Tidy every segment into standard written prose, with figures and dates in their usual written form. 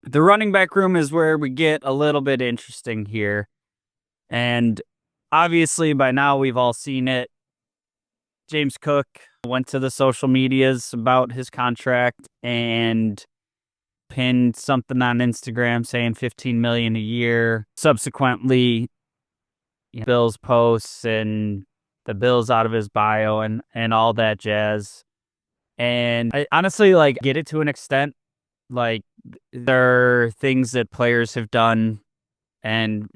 The running back room is where we get a little bit interesting here. And obviously, by now, we've all seen it. James Cook went to the social medias about his contract and pinned something on Instagram saying 15 million a year. Subsequently, Bills posts and the Bills out of his bio and all that jazz. And I honestly get it to an extent. Like, there are things that players have done, and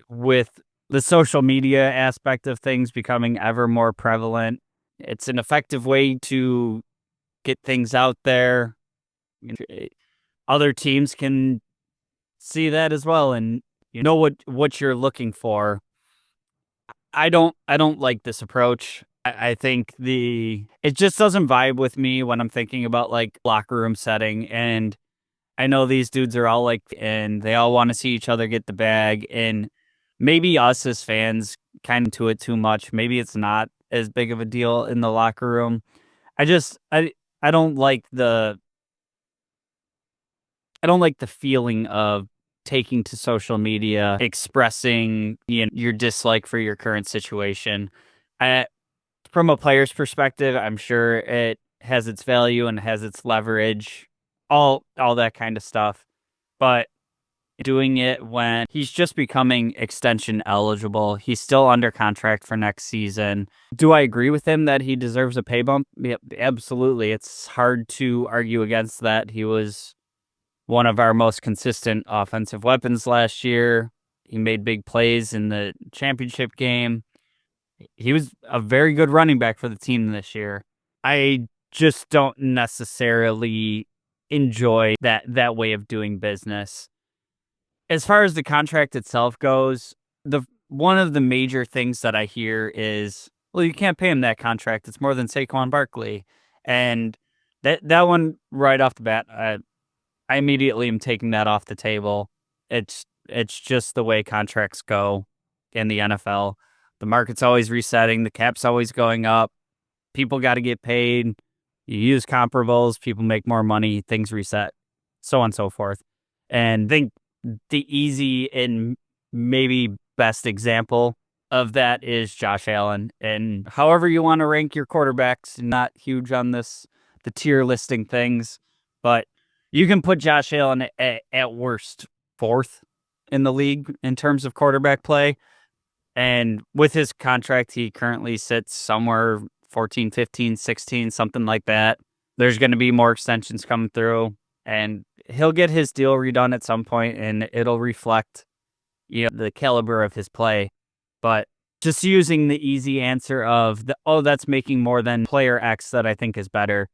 with the social media aspect of things becoming ever more prevalent, it's an effective way to get things out there. Other teams can see that as well and know what you're looking for. I don't like this approach. I think it just doesn't vibe with me when I'm thinking about locker room setting. And I know these dudes are all and they all want to see each other get the bag. And maybe us as fans kind of to it too much. Maybe it's not as big of a deal in the locker room. I don't like the feeling of taking to social media, expressing your dislike for your current situation. From a player's perspective, I'm sure it has its value and has its leverage, all that kind of stuff. But doing it when he's just becoming extension eligible, he's still under contract for next season. Do I agree with him that he deserves a pay bump? Yep, absolutely. It's hard to argue against that. He was one of our most consistent offensive weapons last year. He made big plays in the championship game. He was a very good running back for the team this year. I just don't necessarily enjoy that way of doing business. As far as the contract itself goes, one of the major things that I hear is, well, you can't pay him that contract. It's more than Saquon Barkley. And that one right off the bat, I immediately am taking that off the table. It's just the way contracts go in the NFL. The market's always resetting. The cap's always going up. People got to get paid. You use comparables. People make more money. Things reset, so on and so forth. And I think the easy and maybe best example of that is Josh Allen. And however you want to rank your quarterbacks, not huge on the tier listing things, but you can put Josh Allen at worst fourth in the league in terms of quarterback play. And with his contract, he currently sits somewhere 14, 15, 16, something like that. There's going to be more extensions coming through, and he'll get his deal redone at some point, and it'll reflect the caliber of his play. But just using the easy answer of that's making more than player X that I think is better.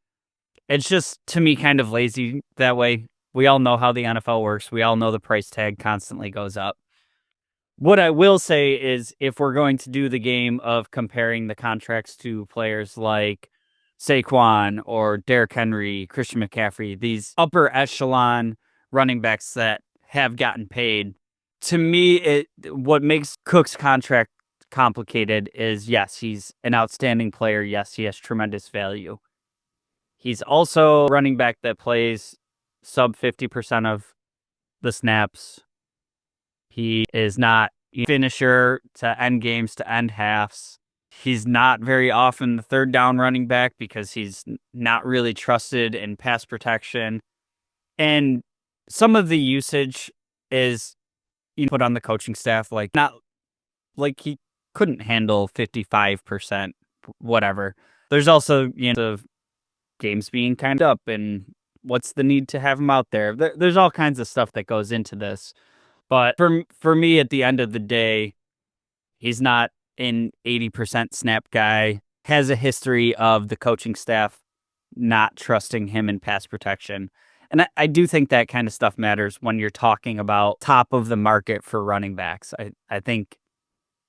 It's just, to me, kind of lazy that way. We all know how the NFL works. We all know the price tag constantly goes up. What I will say is, if we're going to do the game of comparing the contracts to players like Saquon or Derrick Henry, Christian McCaffrey, these upper echelon running backs that have gotten paid, to me, what makes Cook's contract complicated is, yes, he's an outstanding player. Yes, he has tremendous value. He's also a running back that plays sub 50% of the snaps. He is not a finisher to end games, to end halves. He's not very often the third down running back because he's not really trusted in pass protection. And some of the usage is put on the coaching staff, not like he couldn't handle 55%, whatever. There's also, the games being kind of up, and what's the need to have him out there? There's all kinds of stuff that goes into this. But for me, at the end of the day, he's not an 80% snap guy, has a history of the coaching staff not trusting him in pass protection. And I do think that kind of stuff matters when you're talking about top of the market for running backs. I think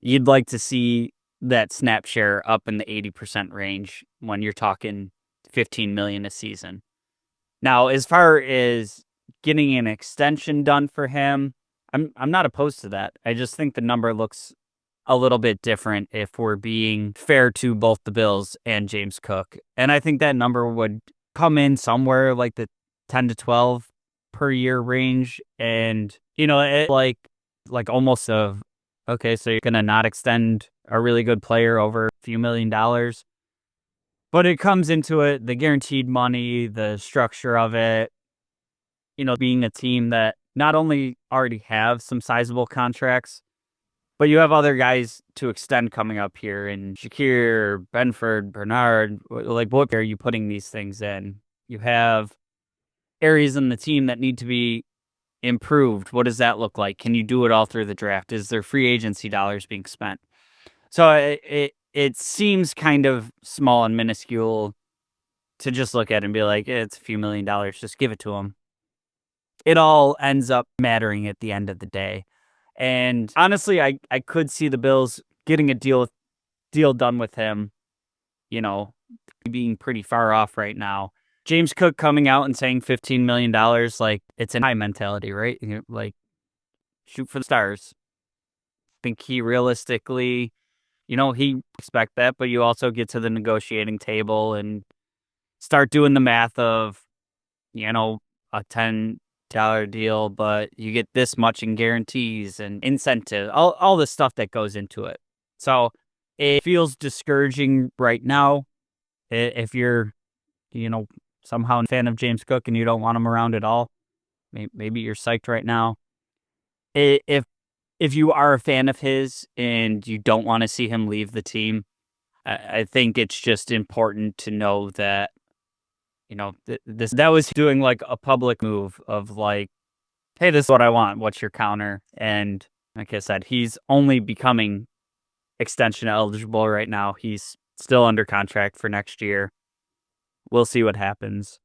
you'd like to see that snap share up in the 80% range when you're talking 15 million a season. Now, as far as getting an extension done for him, I'm not opposed to that. I just think the number looks a little bit different if we're being fair to both the Bills and James Cook. And I think that number would come in somewhere like the 10 to 12 per year range. And, it like almost okay, so you're going to not extend a really good player over a few $1 million. But it comes into it, the guaranteed money, the structure of it, being a team that not only already have some sizable contracts, but you have other guys to extend coming up here, and Shakir, Benford, Bernard. Like, what are you putting these things in? You have areas in the team that need to be improved. What does that look like? Can you do it all through the draft? Is there free agency dollars being spent? So it seems kind of small and minuscule to just look at and be like, it's a few $1 million. Just give it to them. It all ends up mattering at the end of the day. And honestly, I could see the Bills getting a deal done with him, being pretty far off right now. James Cook coming out and saying $15 million, like, it's an high mentality, right? Like, shoot for the stars. I think he realistically, he expect that, but you also get to the negotiating table and start doing the math of, a $10 deal, but you get this much in guarantees and incentive, all the stuff that goes into it. So it feels discouraging right now. If you're, somehow a fan of James Cook and you don't want him around at all, maybe you're psyched right now. If you are a fan of his and you don't want to see him leave the team, I think it's just important to know that, that was doing like a public move of like, hey, this is what I want. What's your counter? And like I said, he's only becoming extension eligible right now. He's still under contract for next year. We'll see what happens.